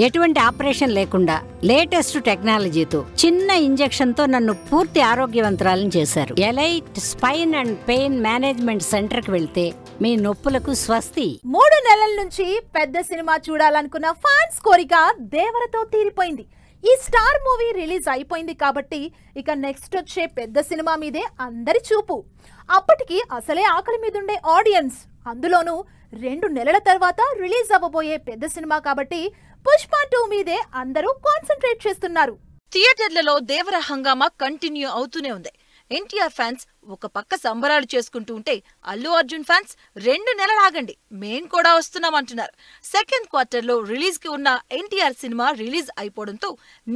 ఎటువంటి ఆపరేషన్ లేకుండా లేటెస్ట్ టెక్నాలజీతో చిన్న ఇంజెక్షన్ తో నన్ను పూర్తి ఆరోగ్యవంతురాలను చేశారు. Elite spine and pain management centre కి వెళ్తే మీ నొప్పులకు స్వస్తి. 3 నెలల నుంచి పెద్ద సినిమా చూడాలనుకున్న ఫ్యాన్స్ కోరిక దేవరతో తీరిపోయింది. ఈ స్టార్ మూవీ రిలీజ్ అయిపోయింది కాబట్టి ఇక నెక్స్ట్ వచ్చే పెద్ద సినిమా మీదే అందరి చూపు. అప్పటికి అసలే ఆకలి మీదుండే ఆడియన్స్, అందులోనూ 2 నెలల తర్వాత రిలీజ్ అవ్వబోయే పెద్ద సినిమా కాబట్టి పుష్ప 2 మీదే అందరూ కాన్సంట్రేట్ చేస్తున్నారు. థియేటర్లలో దేవర హంగామా కంటిన్యూ అవుతూనే ఉంది. ఎన్టీఆర్ ఫ్యాన్స్ ఒక పక్క సంబరాలు చేసుకుంటూ ఉంటే, అల్లు అర్జున్ ఫ్యాన్స్ 2 నెలలు ఆగండి మేం కూడా వస్తున్నామంటున్నారు. సెకండ్ క్వార్టర్లో రిలీజ్ కి ఉన్న ఎన్టీఆర్ సినిమా రిలీజ్ అయిపోవడంతో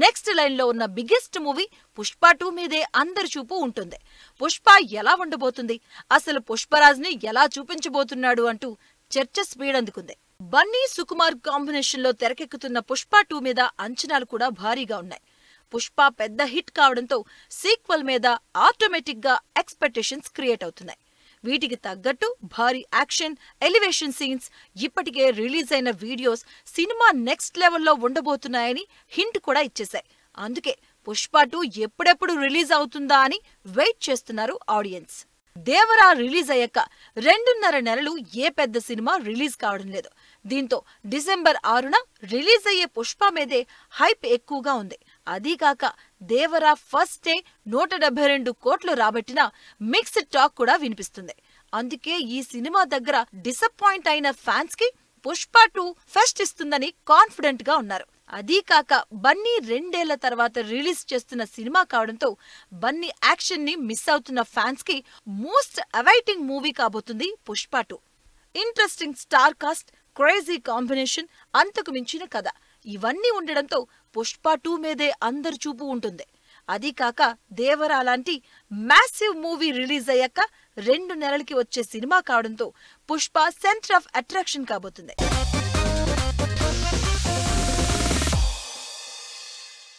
నెక్స్ట్ లైన్ లో ఉన్న బిగ్గెస్ట్ మూవీ పుష్ప 2 మీదే అందరి చూపు ఉంటుంది. పుష్ప ఎలా ఉండబోతుంది, అసలు పుష్పరాజ్ ని ఎలా చూపించబోతున్నాడు అంటూ చర్చ స్పీడ్ అందుకుంది. బన్నీ సుకుమార్ కాంబినేషన్ లో తెరకెక్కుతున్న పుష్ప 2 మీద అంచనాలు కూడా భారీగా ఉన్నాయి. పుష్ప పెద్ద హిట్ కావడంతో సీక్వెల్ మీద ఆటోమేటిక్ గా ఎక్స్పెక్టేషన్స్ క్రియేట్ అవుతున్నాయి. వీటికి తగ్గట్టు భారీ యాక్షన్, ఎలివేషన్ సీన్స్, ఇప్పటికే రిలీజ్ అయిన వీడియోస్ సినిమా నెక్స్ట్ లెవెల్లో ఉండబోతున్నాయని హింట్ కూడా ఇచ్చేశాయి. అందుకే పుష్ప 2 ఎప్పుడెప్పుడు రిలీజ్ అవుతుందా అని వెయిట్ చేస్తున్నారు ఆడియన్స్. దేవరా రిలీజ్ అయ్యాక 2.5 నెలలు ఏ పెద్ద సినిమా రిలీజ్ కావడం లేదు. దీంతో డిసెంబర్ 6న రిలీజ్ అయ్యే పుష్ప మీదే హైప్ ఎక్కువగా ఉంది. అదీకాక దేవరా ఫస్ట్ డే 172 కోట్లు రాబట్టిన మిక్స్డ్ టాక్ కూడా వినిపిస్తుంది. అందుకే ఈ సినిమా దగ్గర డిసప్పాయింట్ అయిన ఫ్యాన్స్ కి పుష్ప 2 ఫెస్ట్ ఇస్తుందని కాన్ఫిడెంట్ గా ఉన్నారు. అదీకాక బన్నీ 2 ఏళ్ల తర్వాత రిలీజ్ చేస్తున్న సినిమా కావడంతో బన్నీ యాక్షన్ ని మిస్ అవుతున్న ఫ్యాన్స్ కి మోస్ట్ అవైటింగ్ మూవీ కాబోతుంది Pushpa 2. Interesting star cast, crazy combination, అంతకు మించిన కథ, ఇవన్నీ ఉండడంతో పుష్ప 2 మీదే అందరి చూపు ఉంటుంది. అదీకాక దేవరా లాంటి మ్యాసివ్ మూవీ రిలీజ్ అయ్యాక 2 నెలలకి వచ్చే సినిమా కావడంతో పుష్ప సెంటర్ ఆఫ్ అట్రాక్షన్ కాబోతుంది.